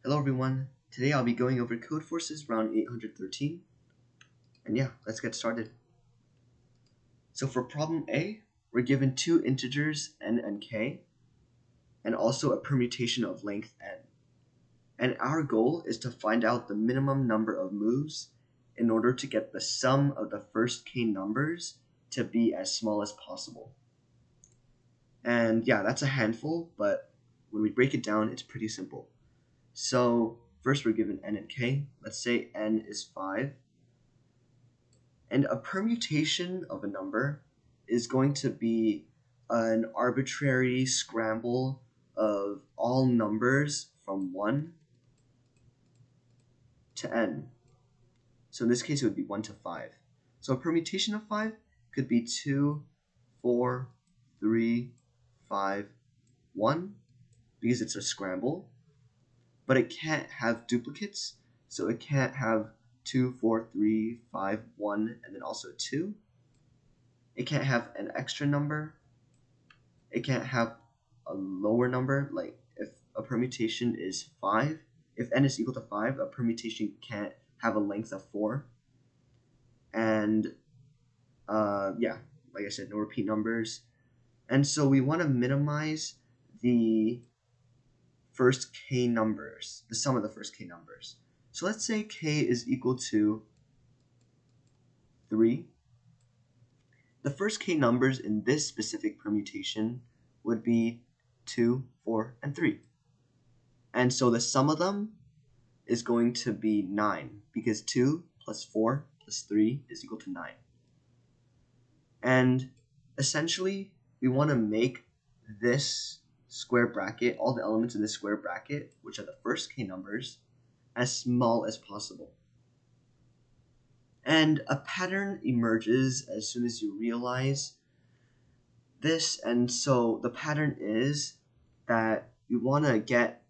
Hello everyone, today I'll be going over Codeforces round 813, and yeah, let's get started. So for problem A, we're given two integers n and k, and also a permutation of length n. And our goal is to find out the minimum number of moves in order to get the sum of the first k numbers to be as small as possible. And yeah, that's a handful, but when we break it down, it's pretty simple. So first we're given n and k. Let's say n is 5. And a permutation of a number is going to be an arbitrary scramble of all numbers from 1 to n. So in this case, it would be 1 to 5. So a permutation of 5 could be 2, 4, 3, 5, 1, because it's a scramble. But it can't have duplicates, so it can't have 2, 4, 3, 5, 1, and then also 2. It can't have an extra number. It can't have a lower number, like if a permutation is 5, if n is equal to 5, a permutation can't have a length of 4. And yeah, like I said, no repeat numbers. And so we want to minimize the first k numbers, the sum of the first k numbers. So let's say k is equal to 3. The first k numbers in this specific permutation would be 2, 4, and 3. And so the sum of them is going to be 9, because 2 plus 4 plus 3 is equal to 9. And essentially, we want to make this square bracket, all the elements in this square bracket, which are the first k numbers, as small as possible. And a pattern emerges as soon as you realize this, and so the pattern is that you want to get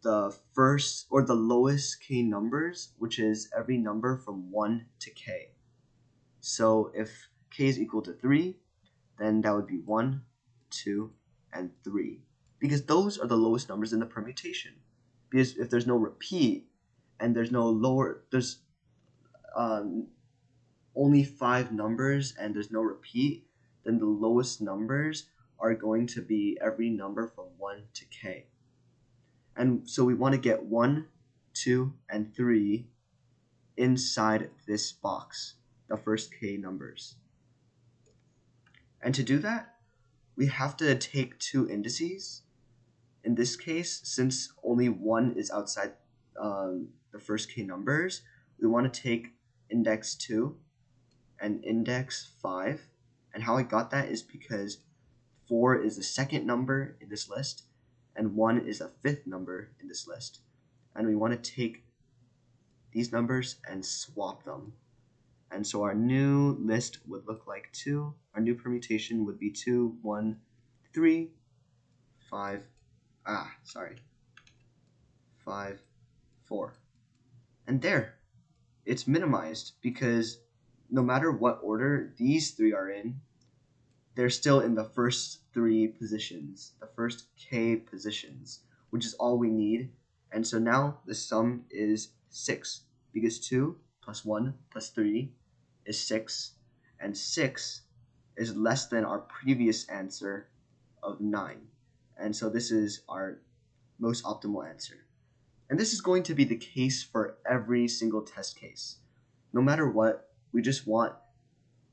the first or the lowest k numbers, which is every number from 1 to k. So if k is equal to 3, then that would be 1, 2, and 3. Because those are the lowest numbers in the permutation. Because if there's no repeat and there's no lower, there's only 5 numbers and there's no repeat, then the lowest numbers are going to be every number from 1 to k. And so we want to get 1, 2, and 3 inside this box, the first k numbers. And to do that, we have to take two indices. In this case, since only 1 is outside the first k numbers, we want to take index 2 and index 5. And how I got that is because 4 is the second number in this list, and 1 is the fifth number in this list. And we want to take these numbers and swap them. And so our new list would look like 2. Our new permutation would be 2, 1, 3, 5, 5, 4. And there, it's minimized because no matter what order these 3 are in, they're still in the first 3 positions, the first k positions, which is all we need. And so now the sum is 6, because 2 plus 1 plus 3 is 6, and 6 is less than our previous answer of 9. And so this is our most optimal answer. And this is going to be the case for every single test case. No matter what, we just want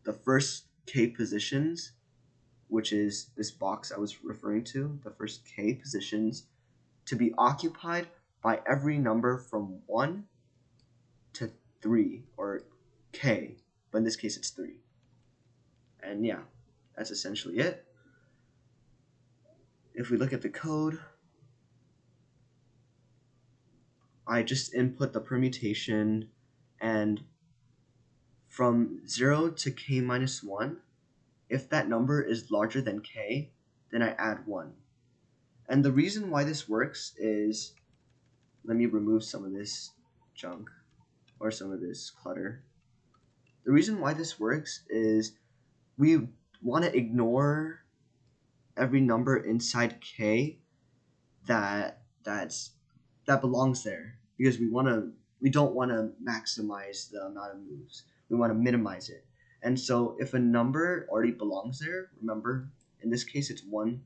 the first k positions, which is this box I was referring to, the first k positions, to be occupied by every number from 1 to 3, or k, but in this case it's 3. And yeah, that's essentially it. If we look at the code, I just input the permutation, and from 0 to k minus 1, if that number is larger than k, then I add 1. And the reason why this works is, let me remove some of this junk, or some of this clutter. The reason why this works is we want to ignore every number inside k that that belongs there, because we don't want to maximize the amount of moves. We want to minimize it. And so if a number already belongs there, remember in this case it's 1,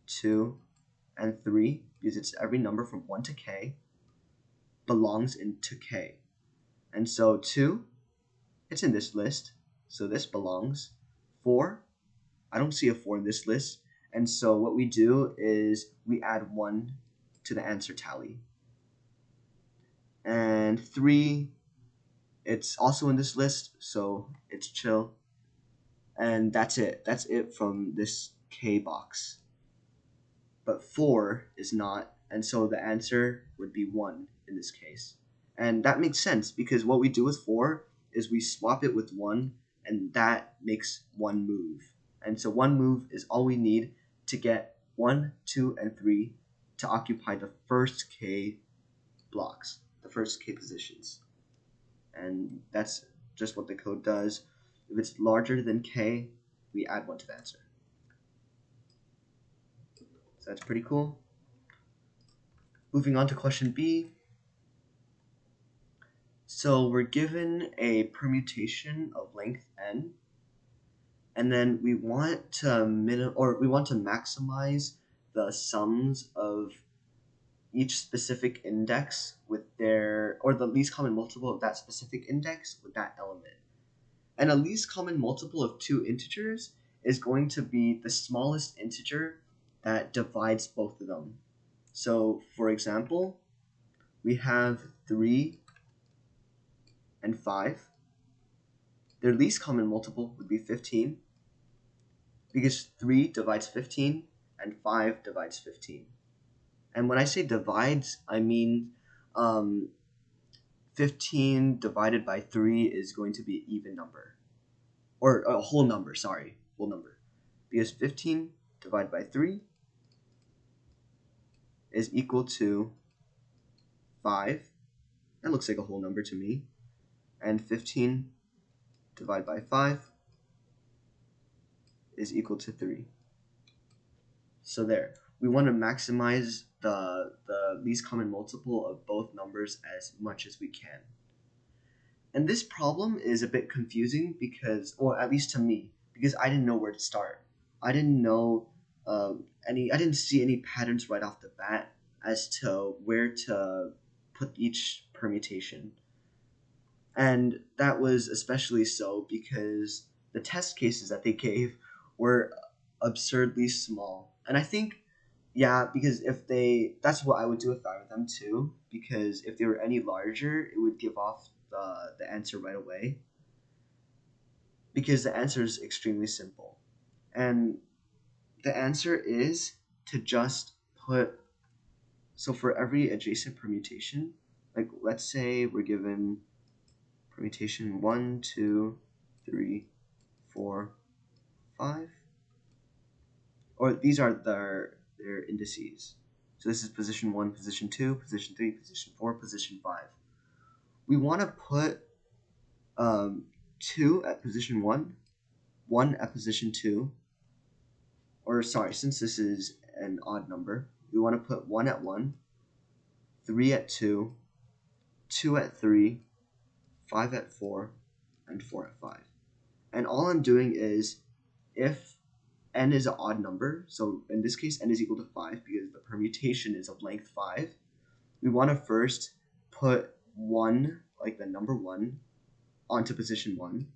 2, and 3, because it's every number from 1 to k belongs into k. And so 2, it's in this list, so this belongs. 4, I don't see a 4 in this list, and so what we do is we add 1 to the answer tally. And 3, it's also in this list, so it's chill. And that's it. That's it from this K box. But 4 is not, and so the answer would be 1 in this case. And that makes sense, because what we do with 4 is we swap it with 1, and that makes 1 move. And so 1 move is all we need to get 1, 2, and 3 to occupy the first K blocks, the first K positions. And that's just what the code does. If it's larger than K, we add 1 to the answer. So that's pretty cool. Moving on to question B. So we're given a permutation of length n, and then we want to maximize the sums of each specific index with the least common multiple of that specific index with that element. And a least common multiple of 2 integers is going to be the smallest integer that divides both of them. So for example, we have 3 and 5. Their least common multiple would be 15, because 3 divides 15 and 5 divides 15. And when I say divides, I mean 15 divided by 3 is going to be an even number. Or a whole number, sorry, whole number. Because 15 divided by 3 is equal to 5. That looks like a whole number to me. And 15 divided by 5 is equal to 3. So there. We want to maximize the least common multiple of both numbers as much as we can. And this problem is a bit confusing because, or at least to me, because I didn't know where to start. I didn't know I didn't see any patterns right off the bat as to where to put each permutation. And that was especially so because the test cases that they gave were absurdly small. And I think, yeah, because that's what I would do if I were them too, because if they were any larger, it would give off the answer right away. Because the answer is extremely simple. And the answer is to just put, so for every adjacent permutation, like let's say we're given permutation 1, 2, 3, 4, 5, or these are their indices. So this is position 1, position 2, position 3, position 4, position 5. We want to put 2 at position 1, 1 at position 2, or sorry, since this is an odd number, we want to put 1 at 1, 3 at 2, 2 at 3, 5 at 4, and 4 at 5. And all I'm doing is, if n is an odd number, so in this case n is equal to 5 because the permutation is of length 5, we want to first put 1, like the number 1, onto position 1.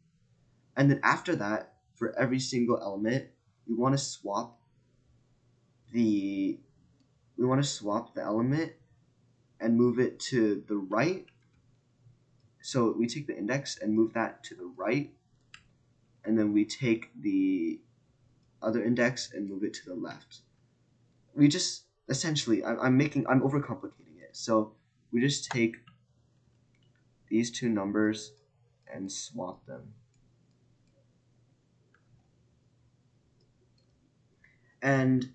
And then after that, for every single element, we want to swap the element and move it to the right. So we take the index and move that to the right, and then we take the other index and move it to the left. We just essentially, I'm overcomplicating it. So we just take these two numbers and swap them. And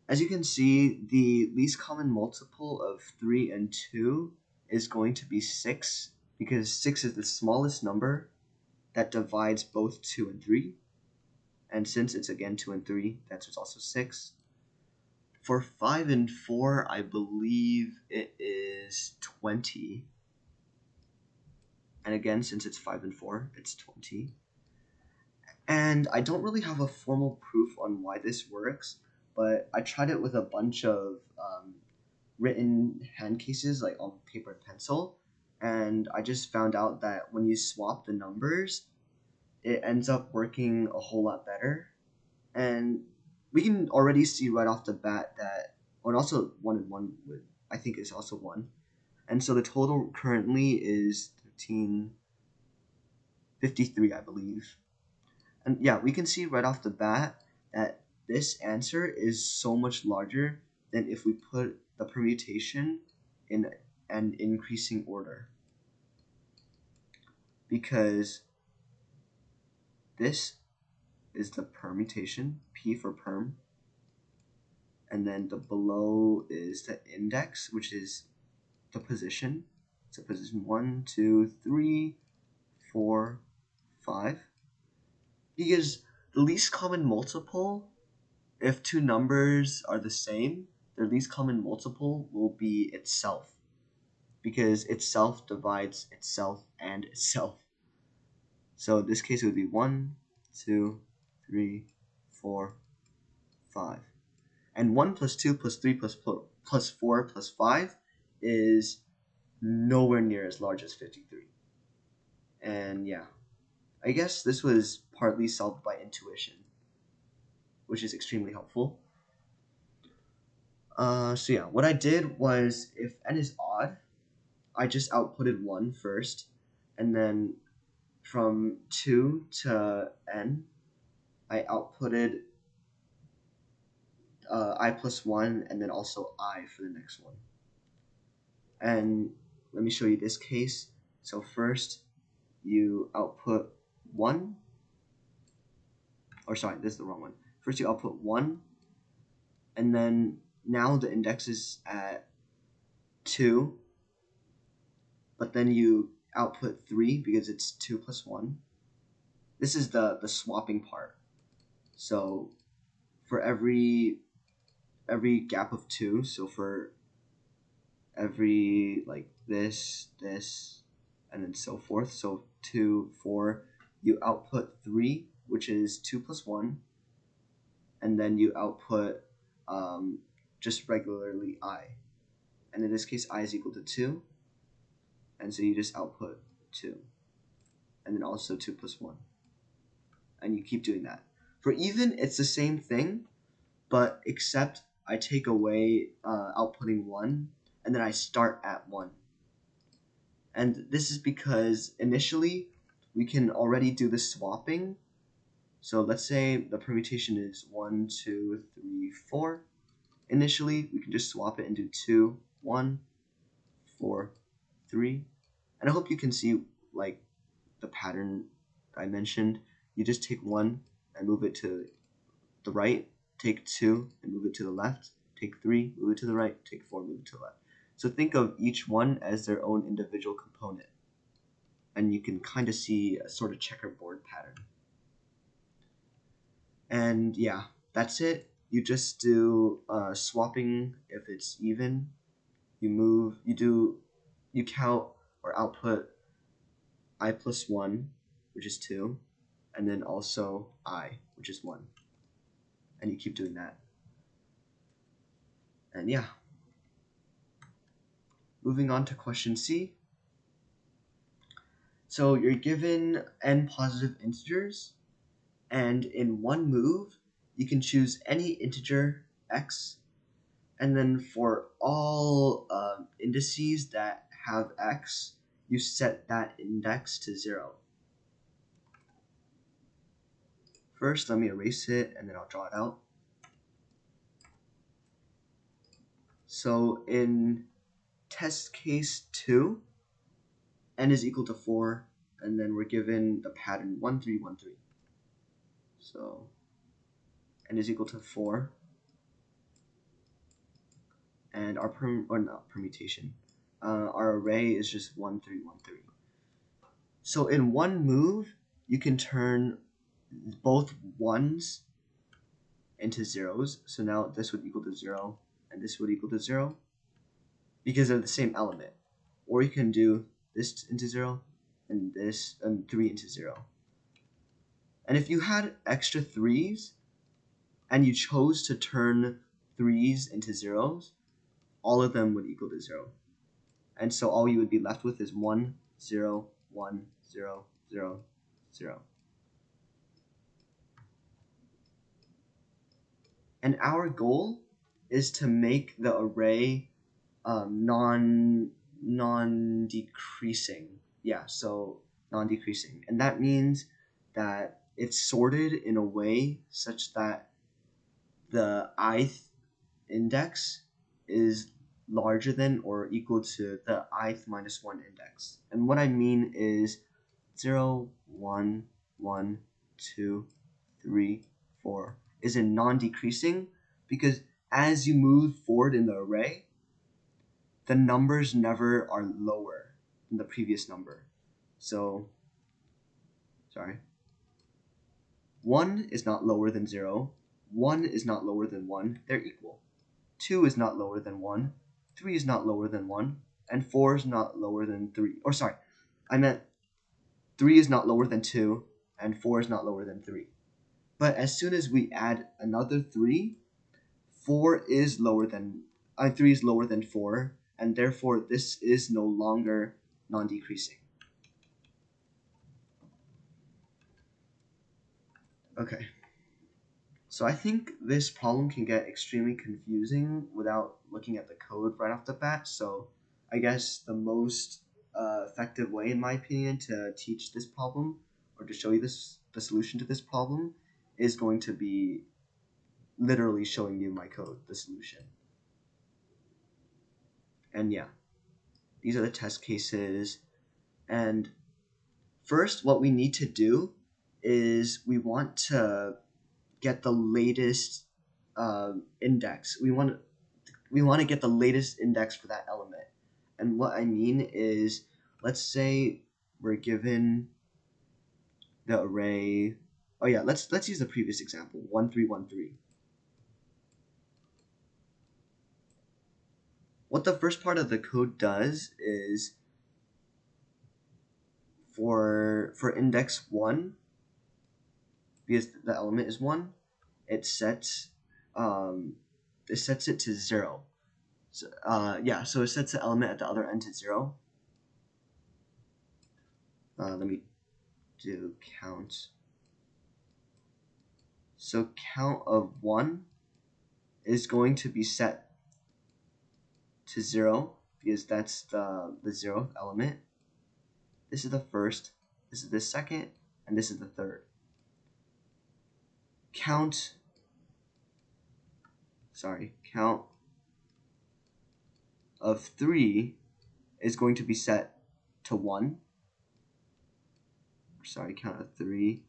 as you can see, the least common multiple of 3 and 2 is going to be 6, because 6 is the smallest number that divides both 2 and 3. And since it's again 2 and 3, that's also 6. For 5 and 4, I believe it is 20. And again, since it's 5 and 4, it's 20. And I don't really have a formal proof on why this works, but I tried it with a bunch of written hand cases, like on paper and pencil, and I just found out that when you swap the numbers, it ends up working a whole lot better. And we can already see right off the bat that, and also 1 and 1 would, I think, is also 1. And so the total currently is 1353, I believe. And yeah, we can see right off the bat that this answer is so much larger than if we put the permutation in an increasing order. Because this is the permutation, P for perm, and then the below is the index, which is the position. So position 1, 2, 3, 4, 5. Because the least common multiple, if two numbers are the same, their least common multiple will be itself, because itself divides itself and itself. So in this case it would be 1, 2, 3, 4, 5. And 1 plus 2 plus 3 plus 4 plus 5 is nowhere near as large as 53. And yeah, I guess this was partly solved by intuition, which is extremely helpful. So yeah, what I did was, if n is odd, I just outputted 1 first, and then from 2 to n, I outputted I plus 1, and then also I for the next one. And let me show you this case. So first, you output 1, or sorry, this is the wrong one. First you output 1, and then now the index is at 2, but then you output 3 because it's 2 plus 1. This is the swapping part. So for every gap of 2, so for every like this, and then so forth, so 2, 4, you output 3, which is 2 plus 1, and then you output just regularly I. And in this case, I is equal to 2, and so you just output 2, and then also 2 plus 1. And you keep doing that. For even, it's the same thing, but except I take away outputting 1, and then I start at 1. And this is because initially we can already do the swapping. So let's say the permutation is 1, 2, 3, 4. Initially, we can just swap it and do 2, 1, 4, 3. And I hope you can see like the pattern I mentioned. You just take 1 and move it to the right, take 2 and move it to the left, take 3, move it to the right, take 4, move it to the left. So think of each one as their own individual component, and you can kind of see a sort of checkerboard pattern. And yeah, that's it. You just do swapping if it's even. You count or output I plus 1, which is 2, and then also I, which is 1. And you keep doing that. And yeah. Moving on to question C. So you're given n positive integers, and in one move, you can choose any integer x, and then for all indices that have x, you set that index to 0. First, let me erase it, and then I'll draw it out. So in test case 2, n is equal to 4, and then we're given the pattern 1, 3, 1, 3. So n is equal to 4, and our permutation, our array is just 1, 3, 1, 3. So in one move, you can turn both 1s into zeros. So now this would equal to 0, and this would equal to 0 because they're the same element. Or you can do this into 0 and this and 3 into 0. And if you had extra 3's and you chose to turn 3's into zeros, all of them would equal to 0. And so all you would be left with is 1, 0, 1, 0, 0, 0. And our goal is to make the array non-decreasing. Yeah, so non-decreasing. And that means that it's sorted in a way such that the ith index is larger than or equal to the ith minus 1 index. And what I mean is 0, 1, 1, 2, 3, 4 is in non-decreasing because as you move forward in the array, the numbers never are lower than the previous number. So, 1 is not lower than 0, 1 is not lower than 1, they're equal. 2 is not lower than 1, 3 is not lower than 1, and 4 is not lower than 3. Or sorry, I meant 3 is not lower than 2, and 4 is not lower than 3. But as soon as we add another 3, 3 is lower than 4, and therefore this is no longer non-decreasing. Okay. So I think this problem can get extremely confusing without looking at the code right off the bat. So I guess the most effective way, in my opinion, to teach this problem or to show you the solution to this problem is going to be literally showing you my code, the solution. And yeah, these are the test cases. And first, what we need to do is we want to get the latest index. We want to get the latest index for that element. And what I mean is, let's say we're given the array. Oh yeah, let's use the previous example, 1313. What the first part of the code does is for index 1, because the element is 1, it sets it to 0. So so it sets the element at the other end to 0. Let me do count. So count of 1 is going to be set to 0 because that's the 0th element. This is the first, this is the second, and this is the third. Count of 3 is going to be set to 1. Count of 3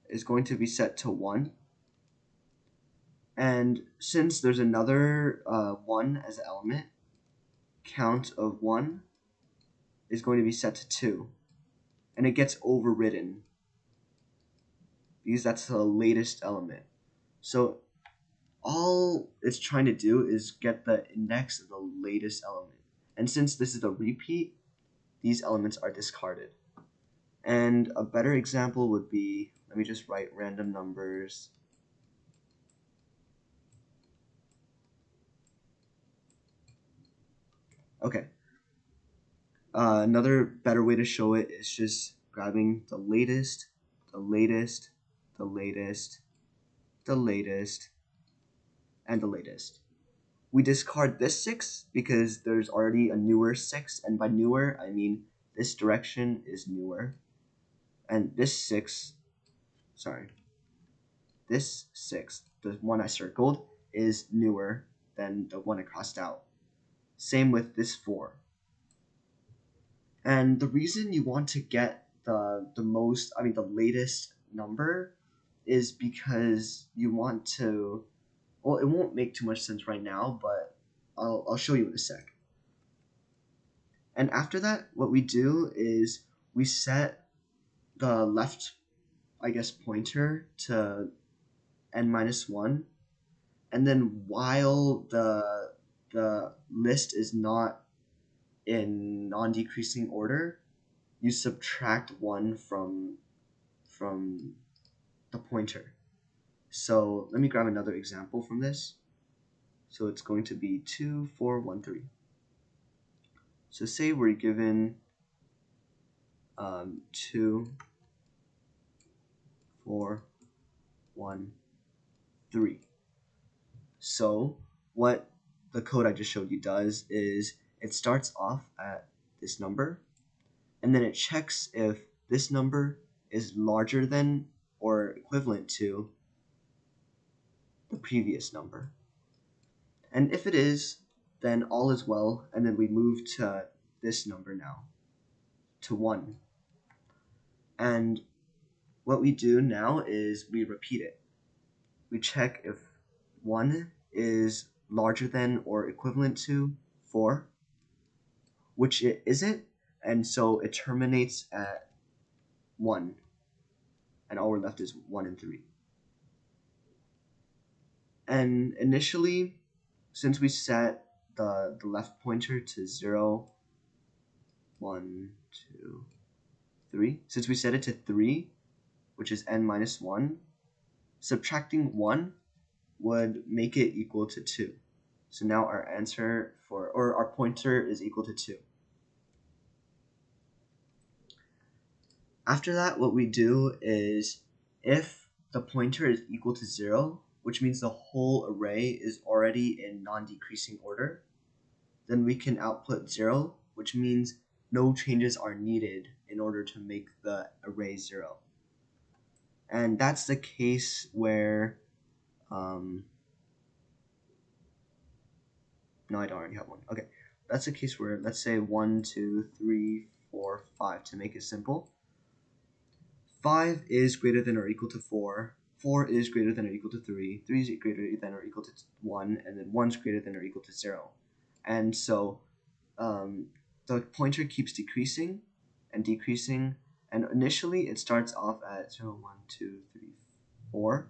is going to be set to 1. And since there's another 1 as an element, count of 1 is going to be set to 2. And it gets overridden because that's the latest element. So all it's trying to do is get the index of the latest element. And since this is a repeat, these elements are discarded. And a better example would be, let me just write random numbers. Okay. Another better way to show it is just grabbing the latest, the latest, the latest, the latest, and the latest. We discard this 6 because there's already a newer 6, and by newer I mean this direction is newer. And this 6, the one I circled, is newer than the one I crossed out. Same with this 4. And the reason you want to get the latest number is because you want to, well, it won't make too much sense right now, but I'll show you in a sec. And after that, what we do is we set the left I guess, pointer to n-1, and then while the list is not in non-decreasing order, you subtract 1 from the pointer. So let me grab another example from this. So it's going to be 2, 4, 1, 3. So say we're given 2, 4, 1, 3. So what the code I just showed you does is it starts off at this number, and then it checks if this number is larger than or equivalent to the previous number. And if it is, then all is well, and then we move to this number now, to 1. And what we do now is we repeat it. We check if 1 is larger than or equivalent to 4, which it isn't, and so it terminates at 1, and all we're left is 1 and 3. And initially, since we set the left pointer to 0, 1, 2, 3, since we set it to 3, which is n-1, subtracting 1 would make it equal to 2. So now our answer or our pointer is equal to 2. After that, what we do is if the pointer is equal to 0, which means the whole array is already in non-decreasing order, then we can output 0, which means no changes are needed in order to make the array 0. And that's the case where no, I don't already have 1. Okay, that's the case where, let's say 1, 2, 3, 4, 5 to make it simple. 5 is greater than or equal to 4. 4 is greater than or equal to 3. 3 is greater than or equal to 1, and then 1 is greater than or equal to 0. And so the pointer keeps decreasing and decreasing, and initially it starts off at 0, 1, 2, 3, 4.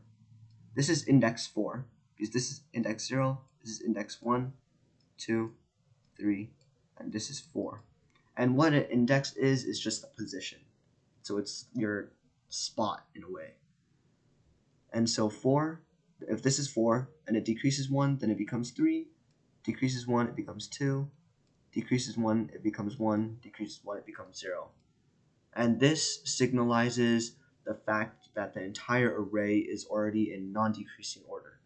This is index 4, because this is index 0, this is index 1, 2, 3, and this is 4. And what an index is just the position. So it's your spot in a way. And so 4, if this is 4 and it decreases 1, then it becomes 3, decreases 1, it becomes 2, decreases 1, it becomes 1, decreases 1, it becomes 0. And this signalizes the fact that the entire array is already in non-decreasing order.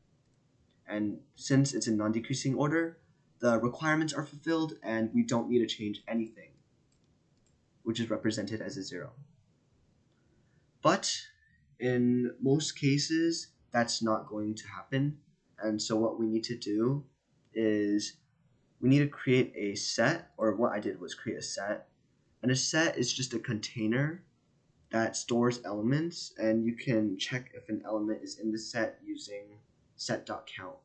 And since it's in non-decreasing order, the requirements are fulfilled and we don't need to change anything, which is represented as a 0. But in most cases, that's not going to happen. And so what we need to do is we need to create a set, or what I did was create a set. And a set is just a container that stores elements, and you can check if an element is in the set using set.count.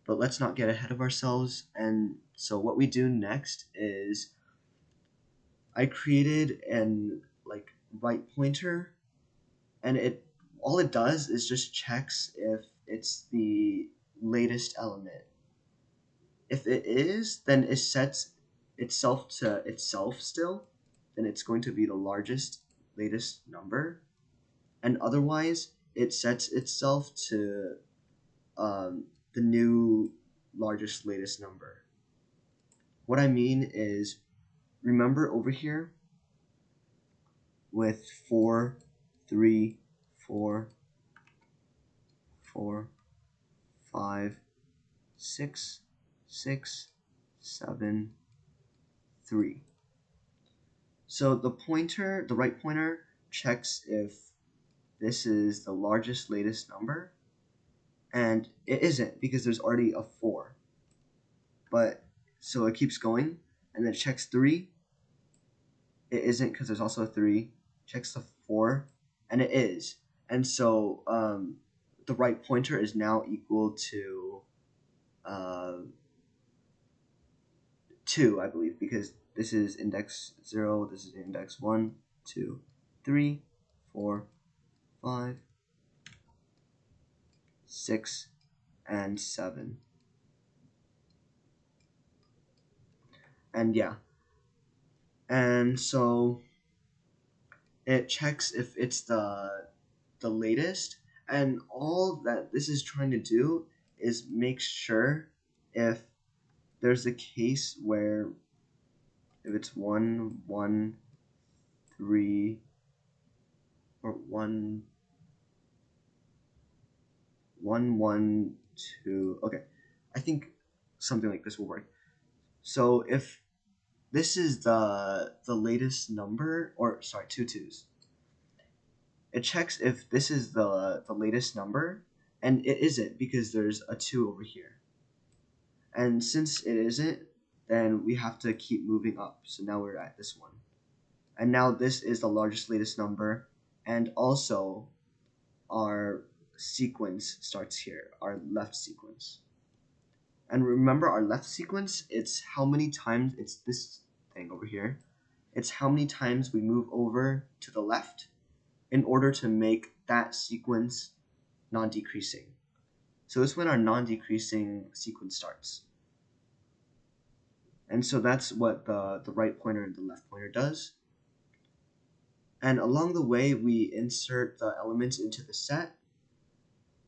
But let's not get ahead of ourselves. And so what we do next is I created an right pointer, and all it does is just checks if it's the latest element. If it is, then it sets itself to itself still, then it's going to be the largest latest number, and otherwise it sets itself to the new largest latest number. What I mean is, remember over here with 4, 3, 4, 4, 5, 6, 6, 7, 3. So the right pointer checks if this is the largest latest number, and it isn't because there's already a 4. But so it keeps going, and then it checks 3. It isn't because there's also a 3. Checks the 4, and it is. And so the right pointer is now equal to 2, I believe, because this is index 0, this is index 1, 2, 3, 4, 5, 6, and 7. And yeah. And so it checks if it's the latest, and all that this is trying to do is make sure if there's a case where if it's 1, 1, 3, or 1, 1, 1, 2. Okay, I think something like this will work. So if this is the latest number, or sorry, 2 2s. It checks if this is the latest number, and it isn't because there's a 2 over here. And since it isn't, then we have to keep moving up. So now we're at this one. And now this is the largest latest number, and also our sequence starts here, our left sequence. And remember our left sequence, it's how many times, it's this thing over here. It's how many times we move over to the left in order to make that sequence non-decreasing. So this is when our non-decreasing sequence starts. And so that's what the right pointer and the left pointer does. And along the way, we insert the elements into the set.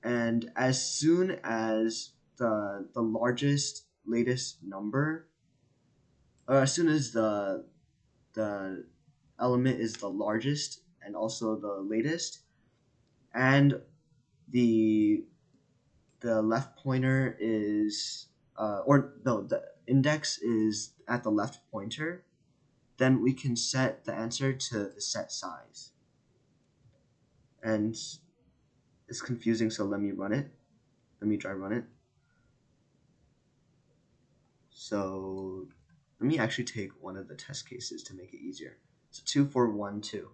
And as soon as the largest latest number, or as soon as the element is the largest and also the latest, and the left pointer is the index is at the left pointer, then we can set the answer to the set size. And it's confusing, so let me run it. Let me try run it. So let me actually take one of the test cases to make it easier. So 2, 4, 1, 2.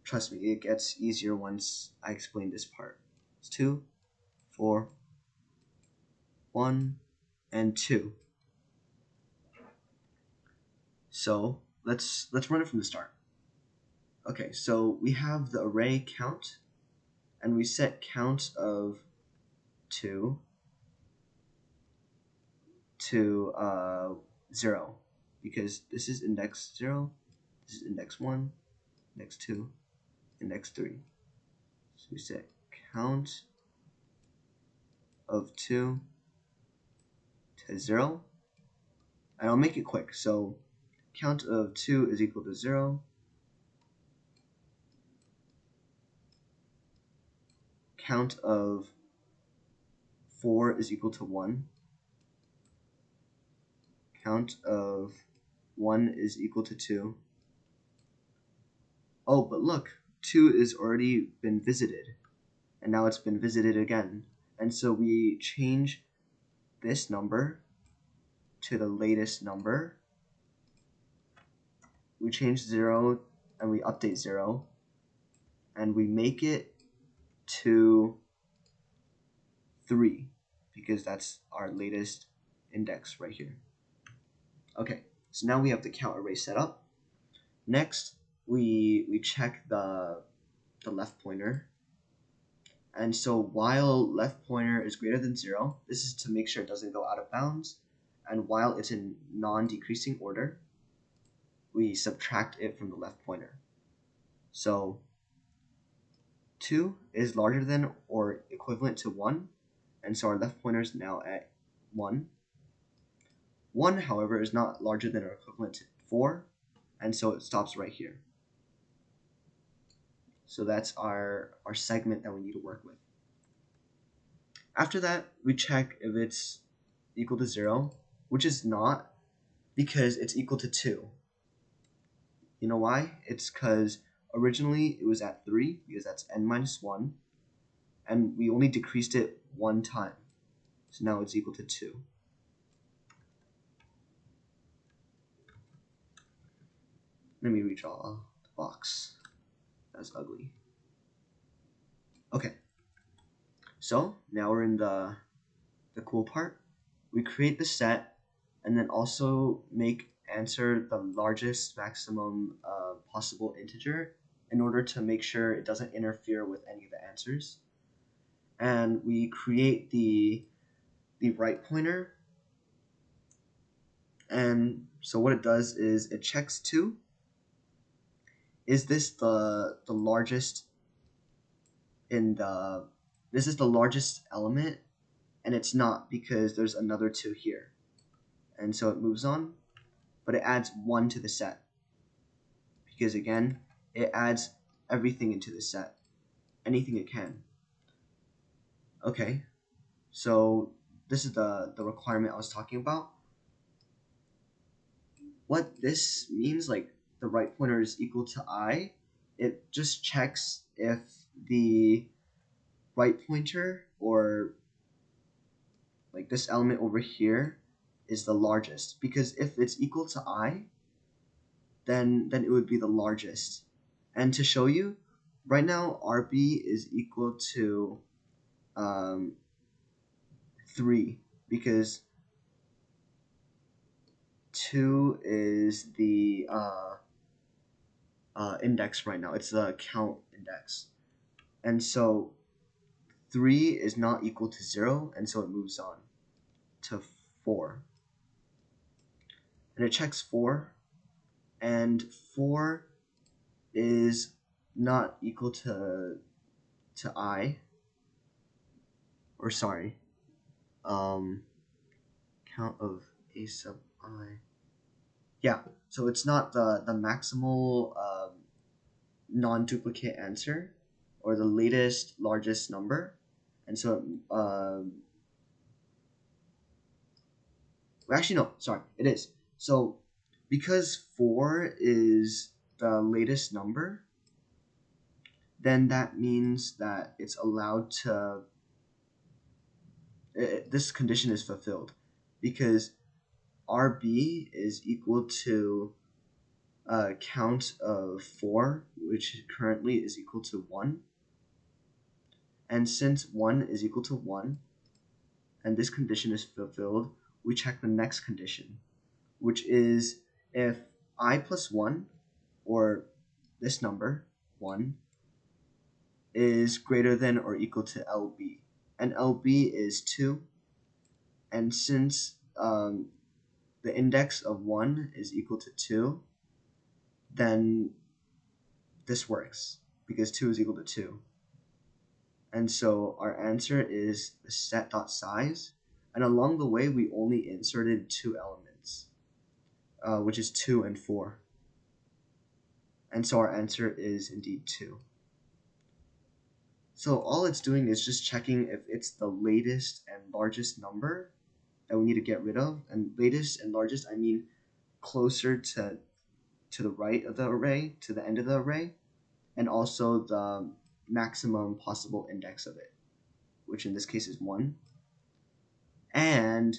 Trust me, it gets easier once I explain this part. It's 2, 4, 1, and 2. So let's run it from the start. Okay, so we have the array count, and we set count of 2 to 0, because this is index 0, this is index 1, index 2, index 3. So we set count of 2 to 0, and I'll make it quick. So count of 2 is equal to 0. Count of 4 is equal to 1. Count of 1 is equal to 2. Oh, but look, 2 is already been visited, and now it's been visited again. And so we change this number to the latest number. We change 0, and we update 0, and we make it to 3, because that's our latest index right here. Okay, so now we have the count array set up. Next, we check the left pointer. And so while left pointer is greater than 0, this is to make sure it doesn't go out of bounds. And while it's in non-decreasing order, we subtract it from the left pointer. So 2 is larger than or equivalent to 1, and so our left pointer is now at 1. 1, however, is not larger than or equivalent to 4, and so it stops right here. So that's our segment that we need to work with. After that, we check if it's equal to 0, which is not, because it's equal to 2. You know why? It's because originally it was at 3, because that's n minus 1, and we only decreased it one time. So now it's equal to 2. Let me redraw the box. That's ugly. Okay. So now we're in the cool part. We create the set, and then also make answer the largest maximum possible integer in order to make sure it doesn't interfere with any of the answers. And we create the right pointer. And so what it does is it checks 2. Is this the largest this is the largest element? And it's not, because there's another 2 here. And so it moves on, but it adds 1 to the set, because again, it adds everything into the set, anything it can. Okay, so this is the requirement I was talking about. What this means, like the right pointer is equal to I, it just checks if the right pointer, or like this element over here, is the largest, because if it's equal to I, then it would be the largest. And to show you, right now RB is equal to 3, because 2 is the index right now. It's the count index. And so 3 is not equal to 0, and so it moves on to 4. And it checks 4, and 4 is not equal to I, or sorry, count of a sub I. Yeah, so it's not the maximal non-duplicate answer, or the latest largest number, and so actually no, sorry, it is. So because 4 is the latest number, then that means that it's allowed to, this condition is fulfilled, because RB is equal to a count of 4, which currently is equal to 1. And since 1 is equal to 1, and this condition is fulfilled, we check the next condition, which is if I plus 1, or this number, 1, is greater than or equal to LB. And LB is 2. And since the index of 1 is equal to 2, then this works, because 2 is equal to 2. And so our answer is the set.size. And along the way, we only inserted 2 elements, which is 2 and 4. And so our answer is indeed 2. So all it's doing is just checking if it's the latest and largest number that we need to get rid of. And latest and largest, I mean closer to the right of the array, to the end of the array, and also the maximum possible index of it, which in this case is 1. And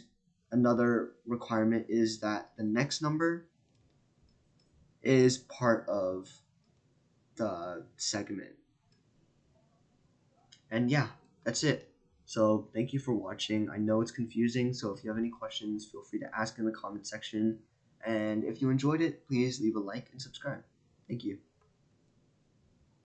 another requirement is that the next number is part of the segment. And yeah, that's it. So thank you for watching. I know it's confusing, so if you have any questions, feel free to ask in the comment section. And if you enjoyed it, please leave a like and subscribe. Thank you.